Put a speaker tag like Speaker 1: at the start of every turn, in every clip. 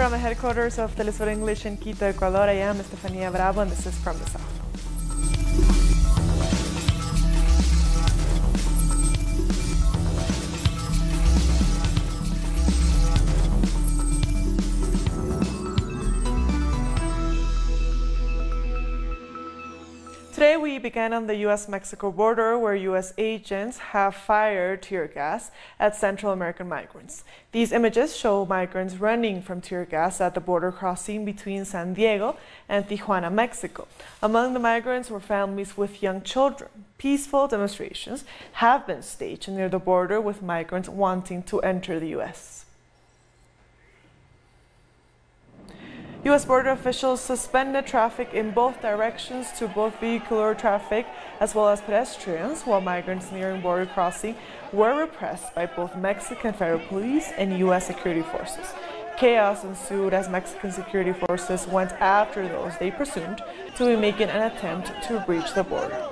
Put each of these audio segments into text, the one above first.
Speaker 1: From the headquarters of Telesur English in Quito, Ecuador, I am Estefania Bravo, and this is From the South. Today we began on the U.S.-Mexico border, where U.S. agents have fired tear gas at Central American migrants. These images show migrants running from tear gas at the border crossing between San Diego and Tijuana, Mexico. Among the migrants were families with young children. Peaceful demonstrations have been staged near the border with migrants wanting to enter the U.S. U.S. border officials suspended traffic in both directions to both vehicular traffic as well as pedestrians, while migrants nearing border crossing were repressed by both Mexican federal police and U.S. security forces. Chaos ensued as Mexican security forces went after those they presumed to be making an attempt to breach the border.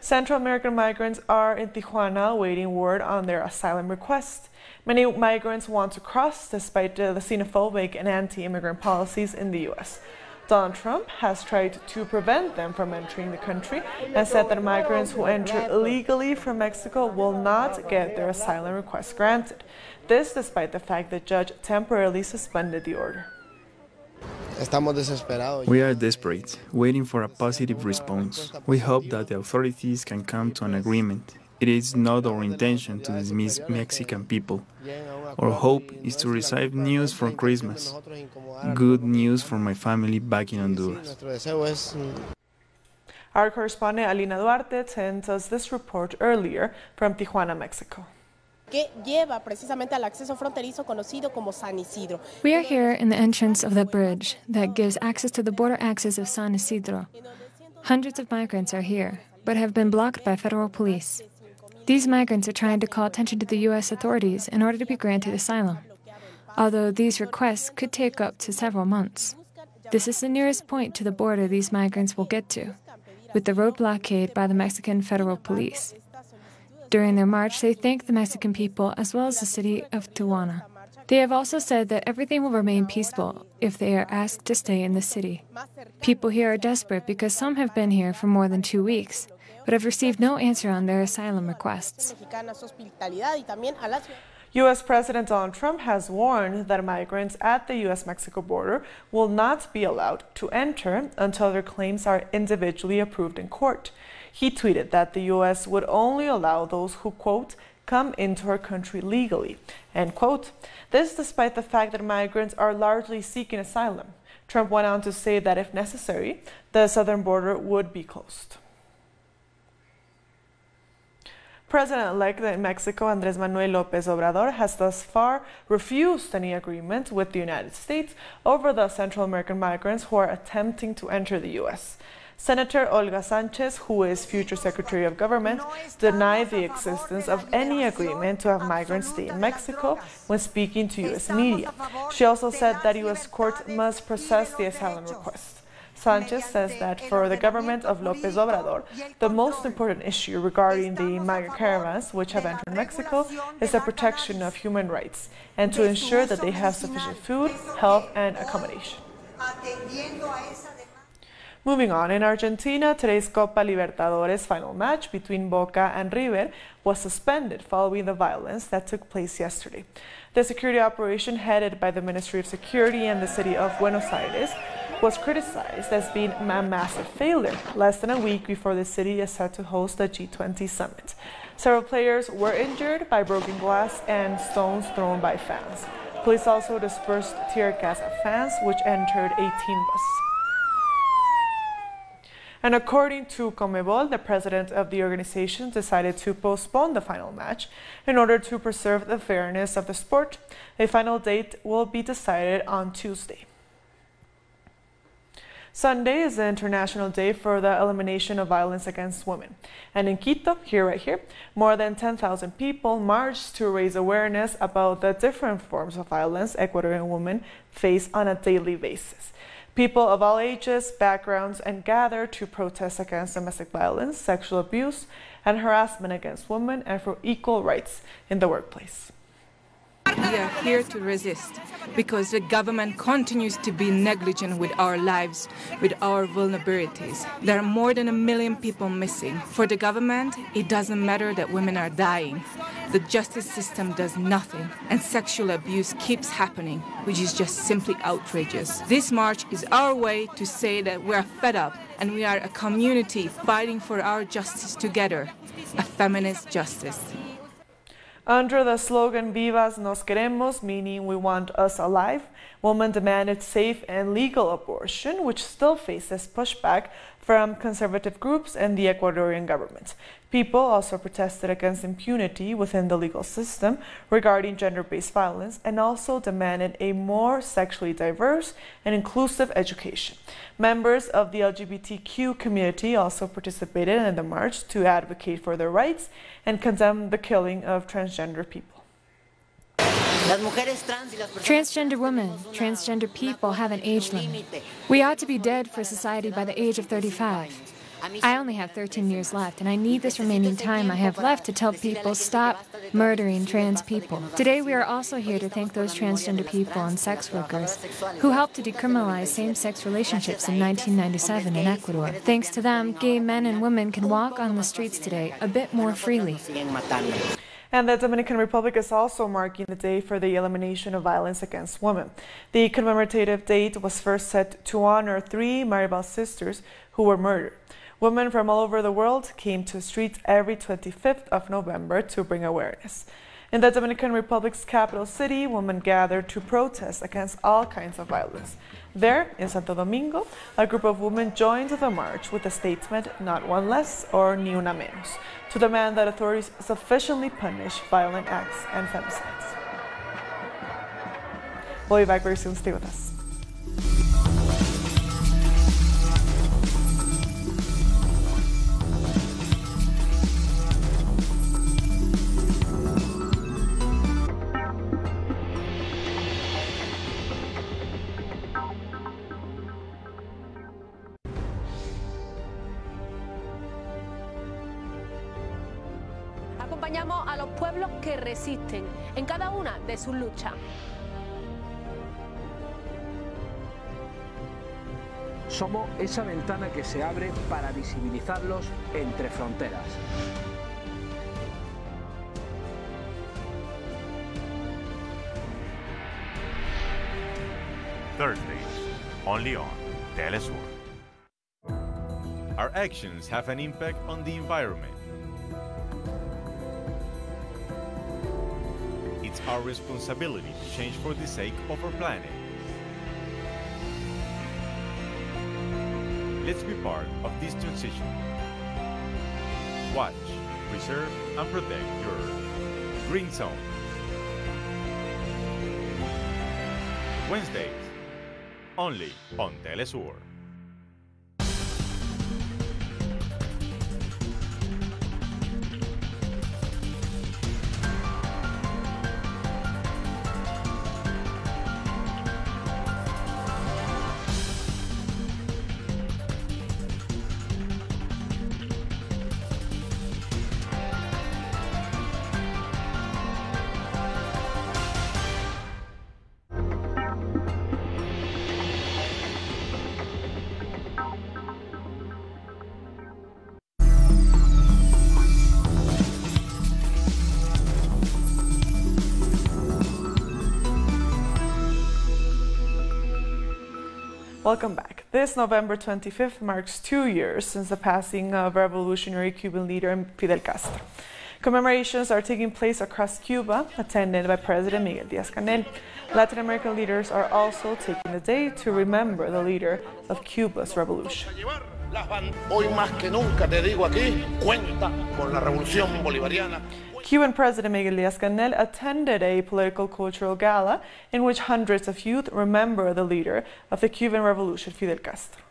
Speaker 1: Central American migrants are in Tijuana awaiting word on their asylum request. Many migrants want to cross despite the xenophobic and anti-immigrant policies in the U.S. Donald Trump has tried to prevent them from entering the country and said that migrants who enter illegally from Mexico will not get their asylum request granted. This despite the fact the judge temporarily suspended the order.
Speaker 2: We are desperate, waiting for a positive response. We hope that the authorities can come to an agreement. It is not our intention to dismiss Mexican people. Our hope is to receive news for Christmas. Good news for my family back in Honduras.
Speaker 1: Our correspondent Alina Duarte sent us this report earlier from Tijuana, Mexico.
Speaker 3: Que lleva precisamente al acceso fronterizo conocido como San Isidro.
Speaker 4: We are here in the entrance of the bridge that gives access to the border access of San Isidro. Hundreds of migrants are here, but have been blocked by federal police. These migrants are trying to call attention to the U.S. authorities in order to be granted asylum, although these requests could take up to several months. This is the nearest point to the border these migrants will get to, with the road blockade by the Mexican federal police. During their march, they thanked the Mexican people as well as the city of Tijuana. They have also said that everything will remain peaceful if they are asked to stay in the city. People here are desperate because some have been here for more than 2 weeks, but have received no answer on their asylum requests.
Speaker 1: U.S. President Donald Trump has warned that migrants at the U.S.-Mexico border will not be allowed to enter until their claims are individually approved in court. He tweeted that the U.S. would only allow those who, quote, come into our country legally, end quote. This despite the fact that migrants are largely seeking asylum. Trump went on to say that if necessary, the southern border would be closed. President-elect in Mexico, Andrés Manuel Lopez Obrador, has thus far refused any agreement with the United States over the Central American migrants who are attempting to enter the U.S. Senator Olga Sanchez, who is future Secretary of Government, denied the existence of any agreement to have migrants stay in Mexico when speaking to U.S. media. She also said that U.S. courts must process the asylum request. Sanchez says that for the government of Lopez Obrador, the most important issue regarding the migrant caravans which have entered Mexico is the protection of human rights and to ensure that they have sufficient food, health, and accommodation. Moving on, in Argentina, today's Copa Libertadores final match between Boca and River was suspended following the violence that took place yesterday. The security operation headed by the Ministry of Security and the city of Buenos Aires was criticized as being a massive failure, less than a week before the city is set to host the G20 summit. Several players were injured by broken glass and stones thrown by fans. Police also dispersed tear gas at fans, which entered a team bus. And according to Conmebol, the president of the organization decided to postpone the final match in order to preserve the fairness of the sport. A final date will be decided on Tuesday. Sunday is the International Day for the Elimination of Violence Against Women. And in Quito, right here, more than 10,000 people marched to raise awareness about the different forms of violence Ecuadorian women face on a daily basis. People of all ages, backgrounds, and gather to protest against domestic violence, sexual abuse, and harassment against women and for equal rights in the workplace.
Speaker 5: We are here to resist because the government continues to be negligent with our lives, with our vulnerabilities. There are more than 1 million people missing. For the government, it doesn't matter that women are dying. The justice system does nothing, and sexual abuse keeps happening, which is just simply outrageous. This march is our way to say that we are fed up and we are a community fighting for our justice together, a feminist justice.
Speaker 1: Under the slogan Vivas nos queremos, meaning we want us alive, women demanded safe and legal abortion, which still faces pushback from conservative groups and the Ecuadorian government. People also protested against impunity within the legal system regarding gender-based violence and also demanded a more sexually diverse and inclusive education. Members of the LGBTQ community also participated in the march to advocate for their rights and condemn the killing of transgender people.
Speaker 4: Transgender women, transgender people have an age limit. We ought to be dead for society by the age of 35. I only have 13 years left, and I need this remaining time I have left to tell people stop murdering trans people. Today we are also here to thank those transgender people and sex workers who helped to decriminalize same-sex relationships in 1997 in Ecuador. Thanks to them, gay men and women can walk on the streets today a bit more freely.
Speaker 1: And the Dominican Republic is also marking the day for the elimination of violence against women. The commemorative date was first set to honor 3 Maribel sisters who were murdered. Women from all over the world came to streets every 25th of November to bring awareness. In the Dominican Republic's capital city, women gathered to protest against all kinds of violence. There, in Santo Domingo, a group of women joined the march with the statement, "Not one less or ni una menos," to demand that authorities sufficiently punish violent acts and femicides. We'll be back very soon. Stay with us.
Speaker 6: Acompañamos a los pueblos que resisten en cada una de sus luchas.
Speaker 7: Somos esa ventana que se abre para visibilizarlos entre fronteras.
Speaker 8: Thursdays, only on Telesur. Our actions have an impact on the environment. It's our responsibility to change for the sake of our planet. Let's be part of this transition. Watch, preserve, and protect your Green Zone. Wednesdays, only on Telesur.
Speaker 1: Welcome back. This November 25th marks 2 years since the passing of revolutionary Cuban leader Fidel Castro. Commemorations are taking place across Cuba, attended by President Miguel Díaz-Canel. Latin American leaders are also taking the day to remember the leader of Cuba's revolution.
Speaker 9: Hoy más que nunca te digo aquí, cuenta con la revolución bolivariana.
Speaker 1: Cuban President Miguel Díaz-Canel attended a political cultural gala in which hundreds of youth remember the leader of the Cuban Revolution, Fidel Castro.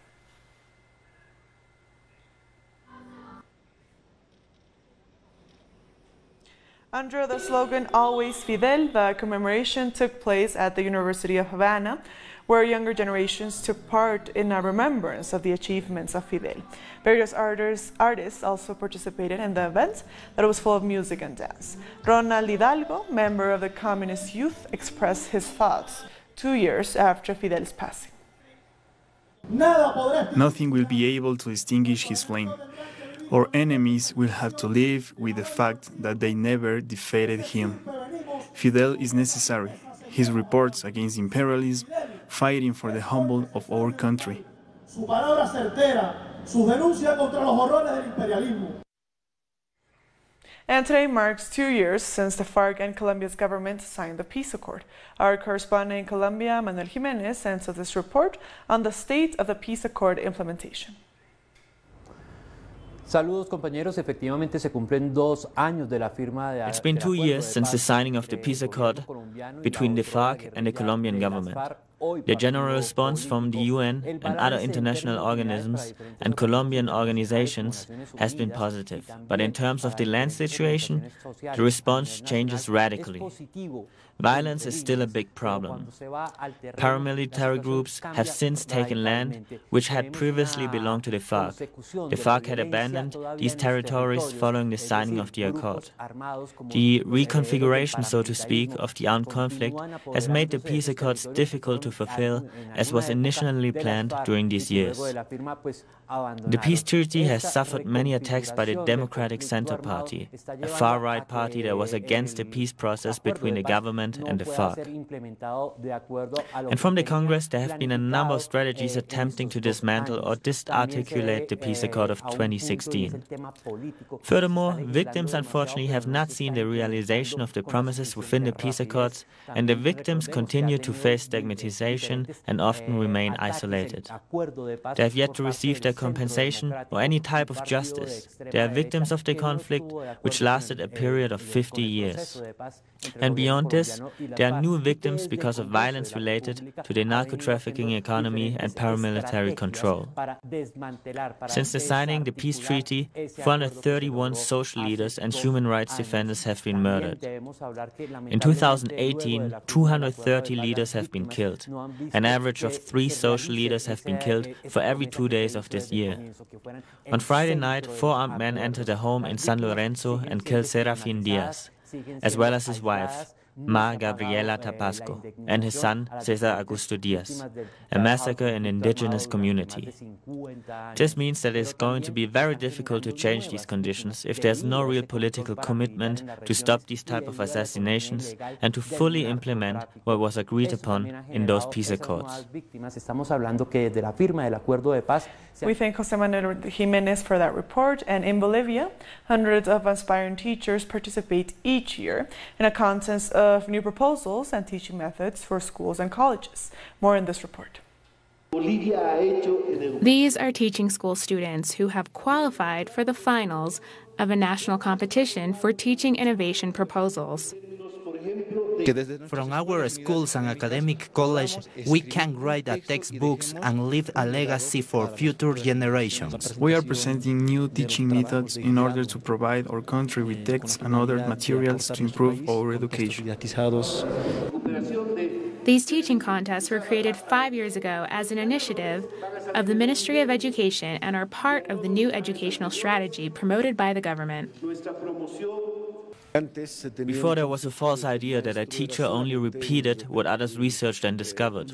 Speaker 1: Under the slogan Always Fidel, the commemoration took place at the University of Havana, where younger generations took part in a remembrance of the achievements of Fidel. Various artists also participated in the event that was full of music and dance. Ronald Hidalgo, member of the Communist Youth, expressed his thoughts 2 years after Fidel's passing.
Speaker 2: Nothing will be able to extinguish his flame. Our enemies will have to live with the fact that they never defeated him. Fidel is necessary. His reports against imperialism, fighting for the humble of our country.
Speaker 1: And today marks 2 years since the FARC and Colombia's government signed the peace accord. Our correspondent in Colombia, Manuel Jimenez, sends us this report on the state of the peace accord implementation.
Speaker 10: Saludos compañeros, efectivamente se cumplen 2 años de la firma de
Speaker 11: It's been 2 years since the signing of the peace accord between the FARC and the Colombian government. The general response from the UN and other international organisms and Colombian organizations has been positive. But in terms of the land situation, the response changes radically. Violence is still a big problem. Paramilitary groups have since taken land which had previously belonged to the FARC. The FARC had abandoned these territories following the signing of the accord. The reconfiguration, so to speak, of the armed conflict has made the peace accords difficult to fulfill as was initially planned during these years. The peace treaty has suffered many attacks by the Democratic Center Party, a far-right party that was against the peace process between the government and the FARC. And from the Congress, there have been a number of strategies attempting to dismantle or disarticulate the peace accord of 2016. Furthermore, victims unfortunately have not seen the realization of the promises within the peace accords, and the victims continue to face stigmatization and often remain isolated. They have yet to receive their compensation or any type of justice. They are victims of the conflict, which lasted a period of 50 years. And beyond this, there are new victims because of violence related to the narco-trafficking economy and paramilitary control. Since the signing of the peace treaty, 431 social leaders and human rights defenders have been murdered. In 2018, 230 leaders have been killed. An average of 3 social leaders have been killed for every 2 days of this year. On Friday night, 4 armed men entered a home in San Lorenzo and killed Serafin Diaz, as well as his wife, Ma Gabriela Tapasco, and his son, Cesar Augusto Diaz, a massacre in the indigenous community. This means that it is going to be very difficult to change these conditions if there's no real political commitment to stop these type of assassinations and to fully implement what was agreed upon in those peace accords.
Speaker 1: We thank Jose Manuel Jimenez for that report. And in Bolivia, hundreds of aspiring teachers participate each year in a contest of new proposals and teaching methods for schools and colleges. More in this report.
Speaker 12: These are teaching school students who have qualified for the finals of a national competition for teaching innovation proposals.
Speaker 13: From our schools and academic college, we can write textbooks and leave a legacy for future generations.
Speaker 2: We are presenting new teaching methods in order to provide our country with texts and other materials to improve our education.
Speaker 12: These teaching contests were created 5 years ago as an initiative of the Ministry of Education and are part of the new educational strategy promoted by the government.
Speaker 11: Before, there was a false idea that a teacher only repeated what others researched and discovered.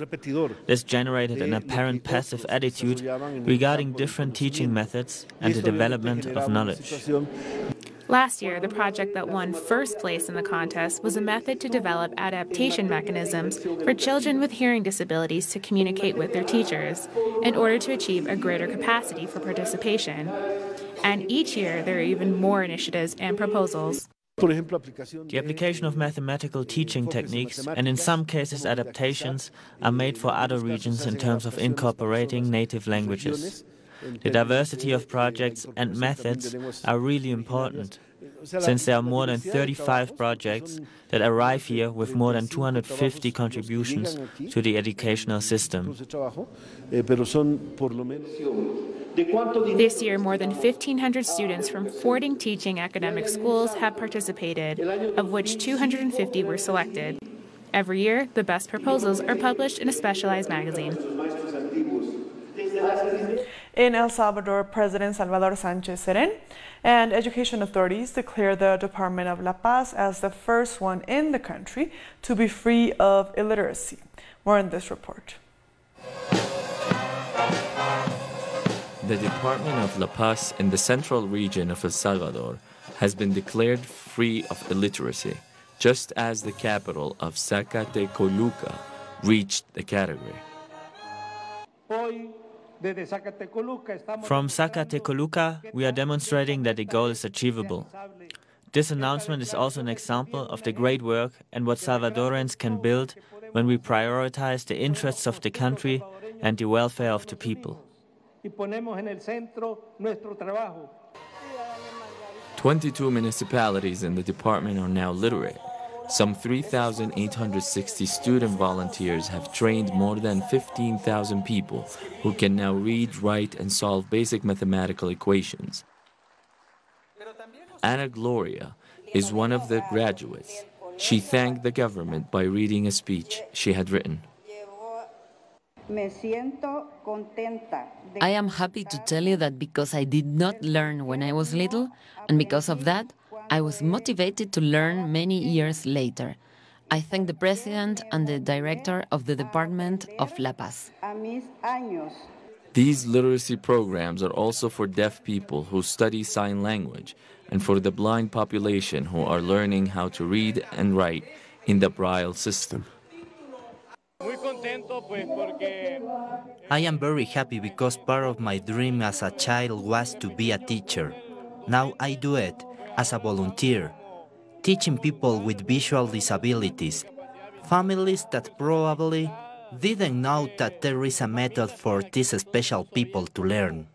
Speaker 11: This generated an apparent passive attitude regarding different teaching methods and the development of knowledge.
Speaker 12: Last year, the project that won first place in the contest was a method to develop adaptation mechanisms for children with hearing disabilities to communicate with their teachers in order to achieve a greater capacity for participation. And each year, there are even more initiatives and proposals.
Speaker 11: The application of mathematical teaching techniques, and in some cases adaptations, are made for other regions in terms of incorporating native languages. The diversity of projects and methods are really important, since there are more than 35 projects that arrive here with more than 250 contributions to the educational system.
Speaker 12: This year, more than 1,500 students from 40 teaching academic schools have participated, of which 250 were selected. Every year, the best proposals are published in a specialized magazine.
Speaker 1: In El Salvador, President Salvador Sánchez Serén and education authorities declared the Department of La Paz as the first one in the country to be free of illiteracy. More in this report.
Speaker 14: The Department of La Paz in the central region of El Salvador has been declared free of illiteracy, just as the capital of Zacatecoluca reached the category.
Speaker 11: From Zacatecoluca, we are demonstrating that the goal is achievable. This announcement is also an example of the great work and what Salvadorans can build when we prioritize the interests of the country and the welfare of the people.
Speaker 14: 22 municipalities in the department are now literate. Some 3,860 student volunteers have trained more than 15,000 people who can now read, write, and solve basic mathematical equations. Ana Gloria is one of the graduates. She thanked the government by reading a speech she had written.
Speaker 15: I am happy to tell you that because I did not learn when I was little, and because of that, I was motivated to learn many years later. I thank the President and the Director of the Department of La Paz.
Speaker 14: These literacy programs are also for deaf people who study sign language and for the blind population who are learning how to read and write in the Braille system.
Speaker 13: I am very happy because part of my dream as a child was to be a teacher. Now I do it as a volunteer, teaching people with visual disabilities, families that probably didn't know that there is a method for these special people to learn.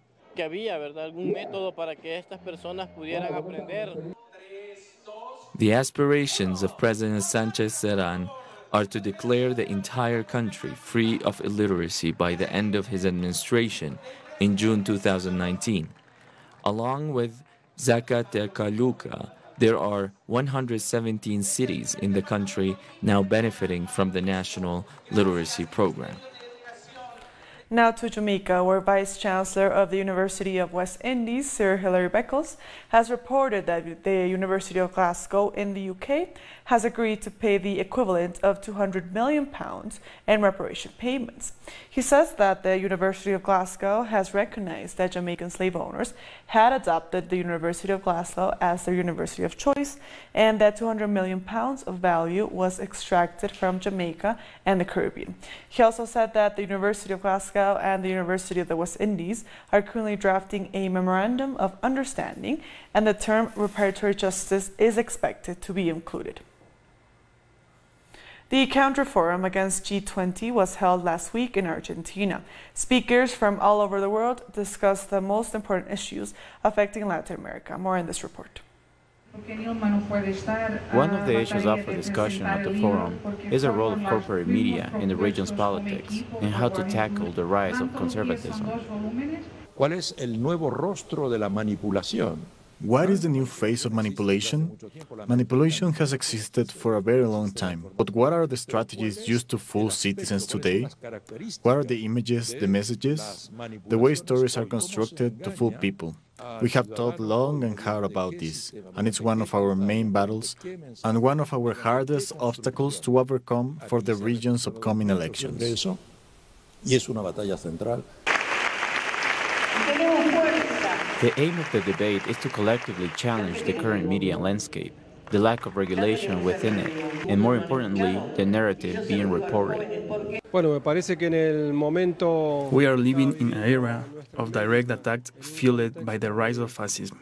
Speaker 14: The aspirations of President Sánchez Serén are to declare the entire country free of illiteracy by the end of his administration in June 2019. Along with Zacatecoluca, there are 117 cities in the country now benefiting from the National Literacy Program.
Speaker 1: Now to Jamaica, where Vice Chancellor of the University of West Indies, Sir Hilary Beckles, has reported that the University of Glasgow in the UK has agreed to pay the equivalent of £200 million in reparation payments. He says that the University of Glasgow has recognized that Jamaican slave owners had adopted the University of Glasgow as their university of choice, and that £200 million of value was extracted from Jamaica and the Caribbean. He also said that the University of Glasgow and the University of the West Indies are currently drafting a memorandum of understanding, and the term reparatory justice is expected to be included. The Counter Forum against G20 was held last week in Argentina. Speakers from all over the world discussed the most important issues affecting Latin America. More in this report.
Speaker 2: One of the issues up for discussion at the forum is the role of corporate media in the region's politics and how to tackle the rise of conservatism.
Speaker 16: ¿Cuál es el nuevo rostro de la manipulación?
Speaker 17: What is the new face of manipulation? Manipulation has existed for a very long time, but what are the strategies used to fool citizens today? What are the images, the messages, the way stories are constructed to fool people? We have thought long and hard about this, and it's one of our main battles and one of our hardest obstacles to overcome for the region's upcoming elections.
Speaker 16: Y es una batalla central.
Speaker 2: The aim of the debate is to collectively challenge the current media landscape, the lack of regulation within it, and more importantly, the narrative being reported. We are living in an era of direct attacks fueled by the rise of fascism.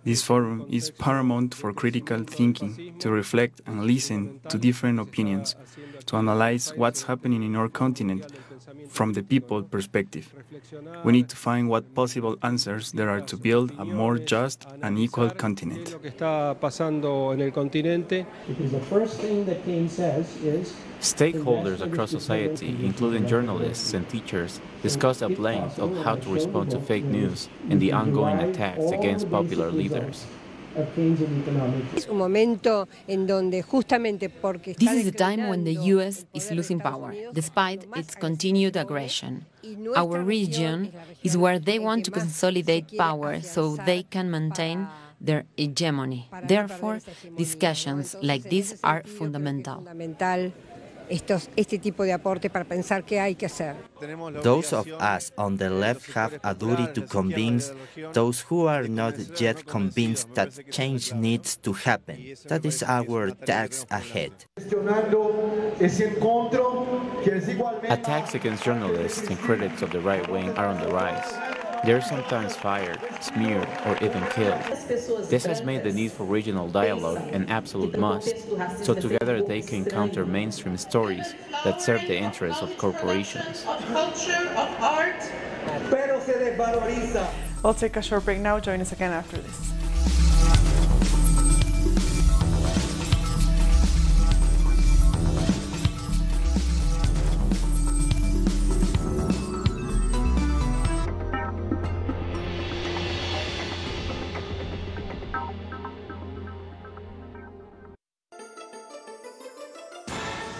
Speaker 2: This forum is paramount for critical thinking, to reflect and listen to different opinions, to analyze what's happening in our continent, from the people perspective. We need to find what possible answers there are to build a more just and equal continent.
Speaker 10: Stakeholders across society, including journalists and teachers, discussed at length of how to respond to fake news and the ongoing attacks against popular leaders.
Speaker 15: This is a time when the U.S. is losing power, despite its continued aggression. Our region is where they want to consolidate power so they can maintain their hegemony. Therefore, discussions like this are fundamental.
Speaker 13: Those of us on the left have a duty to convince those who are not yet convinced that change needs to happen. That is our task ahead.
Speaker 10: Attacks against journalists and critics of the right wing are on the rise. They are sometimes fired, smeared, or even killed. This has made the need for regional dialogue an absolute must, so together they can counter mainstream stories that serve the interests of corporations.
Speaker 1: We'll take a short break now. Join us again after this.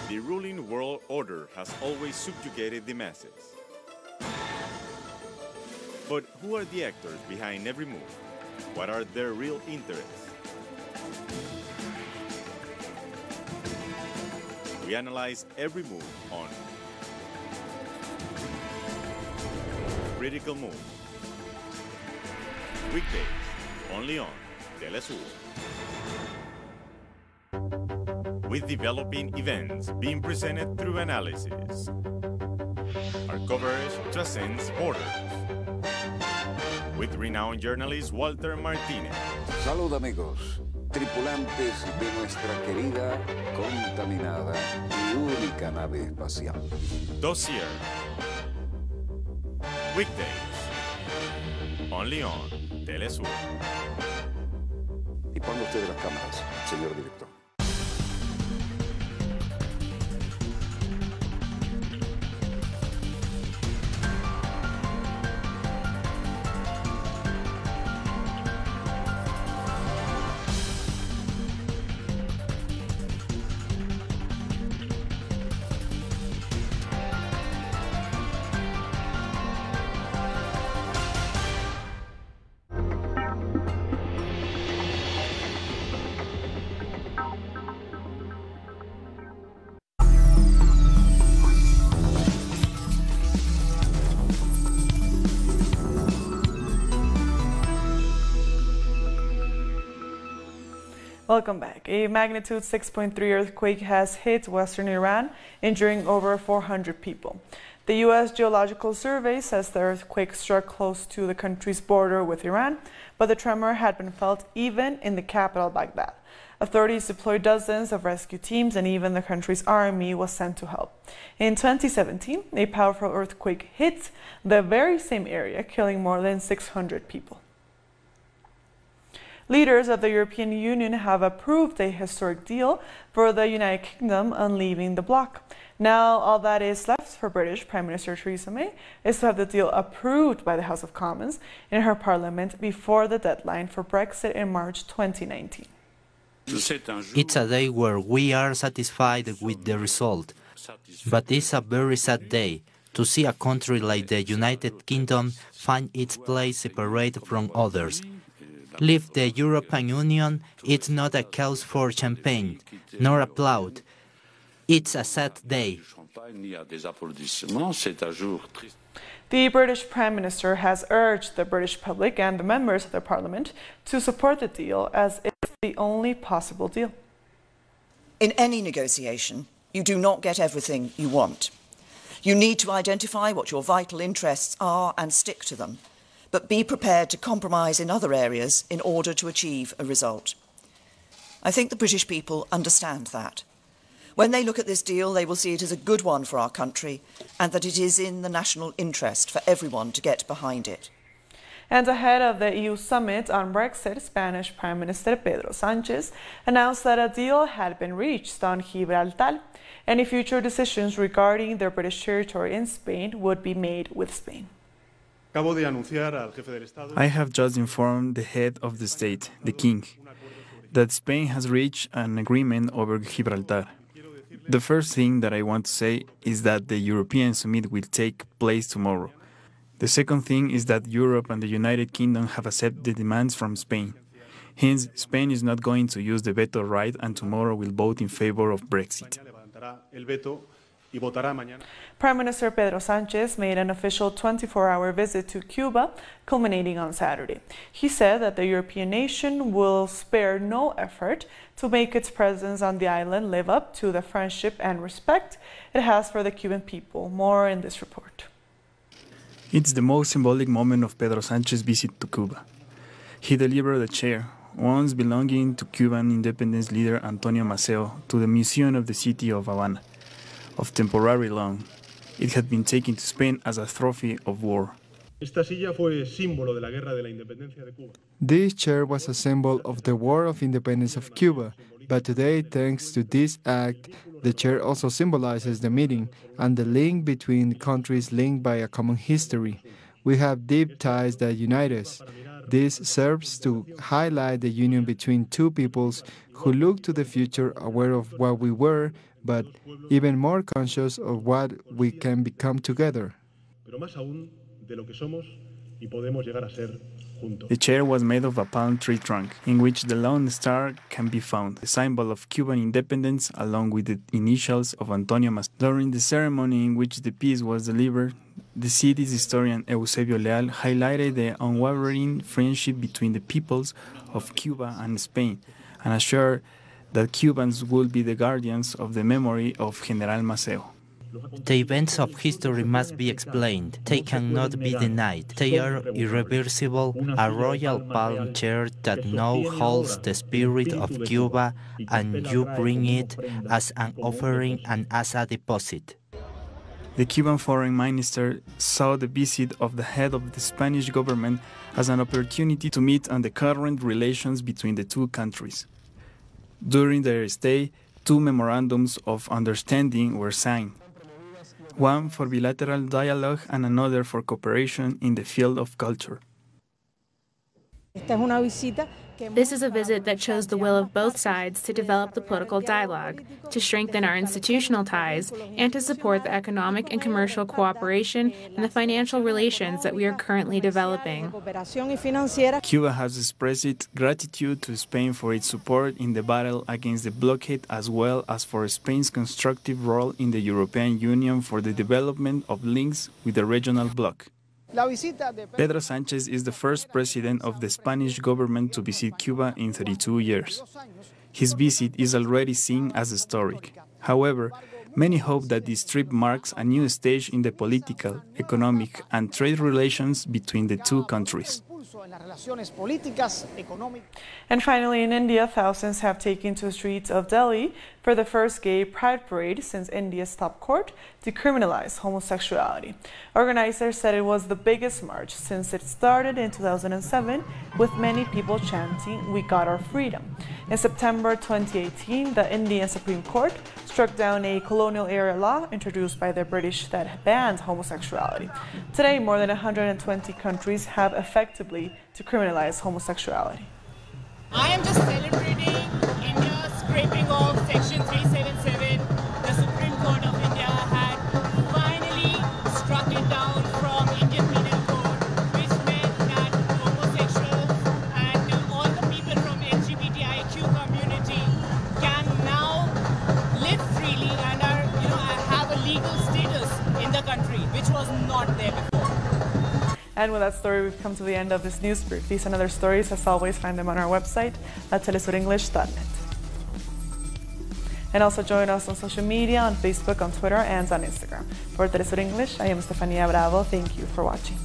Speaker 8: The ruling world order has always subjugated the masses. But who are the actors behind every move? What are their real interests? We analyze every move on Critical Move. Weekdays, only on Telesur. With developing events being presented through analysis. Our coverage transcends borders. With renowned journalist Walter Martinez.
Speaker 18: Salud amigos, tripulantes de nuestra querida, contaminada y única nave espacial.
Speaker 8: Dossier. Weekdays, only on Telesur.
Speaker 18: Y ponga usted las cámaras, señor director.
Speaker 1: Welcome back. A magnitude 6.3 earthquake has hit western Iran, injuring over 400 people. The U.S. Geological Survey says the earthquake struck close to the country's border with Iran, but the tremor had been felt even in the capital, Baghdad. Authorities deployed dozens of rescue teams, and even the country's army was sent to help. In 2017, a powerful earthquake hit the very same area, killing more than 600 people. Leaders of the European Union have approved a historic deal for the United Kingdom on leaving the bloc. Now, all that is left for British Prime Minister Theresa May is to have the deal approved by the House of Commons in her parliament before the deadline for Brexit in March 2019.
Speaker 13: It's a day where we are satisfied with the result, but it's a very sad day to see a country like the United Kingdom find its place separate from others. Leave the European Union, it's not a cause for champagne, nor applaud. It's a sad day.
Speaker 1: The British Prime Minister has urged the British public and the members of the Parliament to support the deal as it's the only possible deal.
Speaker 19: In any negotiation, you do not get everything you want. You need to identify what your vital interests are and stick to them, but be prepared to compromise in other areas in order to achieve a result. I think the British people understand that. When they look at this deal, they will see it as a good one for our country and that it is in the national interest for everyone to get behind it.
Speaker 1: And ahead of the EU summit on Brexit, Spanish Prime Minister Pedro Sánchez announced that a deal had been reached on Gibraltar. Any future decisions regarding their British territory in Spain would be made with Spain.
Speaker 2: I have just informed the head of the state, the King, that Spain has reached an agreement over Gibraltar. The first thing that I want to say is that the European summit will take place tomorrow. The second thing is that Europe and the United Kingdom have accepted the demands from Spain. Hence, Spain is not going to use the veto right and tomorrow will vote in favor of Brexit.
Speaker 1: Prime Minister Pedro Sánchez made an official 24-hour visit to Cuba, culminating on Saturday. He said that the European nation will spare no effort to make its presence on the island live up to the friendship and respect it has for the Cuban people. More in this report.
Speaker 2: It's the most symbolic moment of Pedro Sánchez's visit to Cuba. He delivered a chair, once belonging to Cuban independence leader Antonio Maceo, to the Museum of the City of Havana, of temporary loan. It had been taken to Spain as a trophy of war.
Speaker 20: This chair was a symbol of the War of Independence of Cuba, but today, thanks to this act, the chair also symbolizes the meeting and the link between countries linked by a common history. We have deep ties that unite us. This serves to highlight the union between two peoples who look to the future aware of what we were, but even more conscious of what we can become together.
Speaker 2: The chair was made of a palm tree trunk, in which the Lone Star can be found, the symbol of Cuban independence, along with the initials of Antonio Maceo. During the ceremony in which the piece was delivered, the city's historian Eusebio Leal highlighted the unwavering friendship between the peoples of Cuba and Spain, and assured that Cubans would be the guardians of the memory of General Maceo.
Speaker 13: The events of history must be explained. They cannot be denied. They are irreversible, a royal palm chair that now holds the spirit of Cuba, and you bring it as an offering and as a deposit.
Speaker 2: The Cuban foreign minister saw the visit of the head of the Spanish government as an opportunity to meet on the current relations between the two countries. During their stay, two memorandums of understanding were signed, one for bilateral dialogue and another for cooperation in the field of culture.
Speaker 12: This is a visit that shows the will of both sides to develop the political dialogue, to strengthen our institutional ties, and to support the economic and commercial cooperation and the financial relations that we are currently developing.
Speaker 2: Cuba has expressed gratitude to Spain for its support in the battle against the blockade, as well as for Spain's constructive role in the European Union for the development of links with the regional bloc. Pedro Sánchez is the first president of the Spanish government to visit Cuba in 32 years. His visit is already seen as historic. However, many hope that this trip marks a new stage in the political, economic, and trade relations between the two countries.
Speaker 1: And finally, in India, thousands have taken to the streets of Delhi for the first gay pride parade since India's top court decriminalized homosexuality. Organizers said it was the biggest march since it started in 2007, with many people chanting, "We got our freedom." In September 2018, the Indian Supreme Court struck down a colonial-era law introduced by the British that banned homosexuality. Today, more than 120 countries have effectively decriminalized homosexuality.
Speaker 21: I am just celebrating India's scraping off Section 377. The Supreme Court of India had finally struck it down from Indian Penal Code, which meant that homosexuals and all the people from LGBTIQ community can now live freely and have a legal status in the country, which was not there before.
Speaker 1: And with that story, we've come to the end of this news brief. These and other stories, as always, find them on our website at telesurenglish.net. And also join us on social media, on Facebook, on Twitter, and on Instagram. For Telesur English, I am Stefania Bravo. Thank you for watching.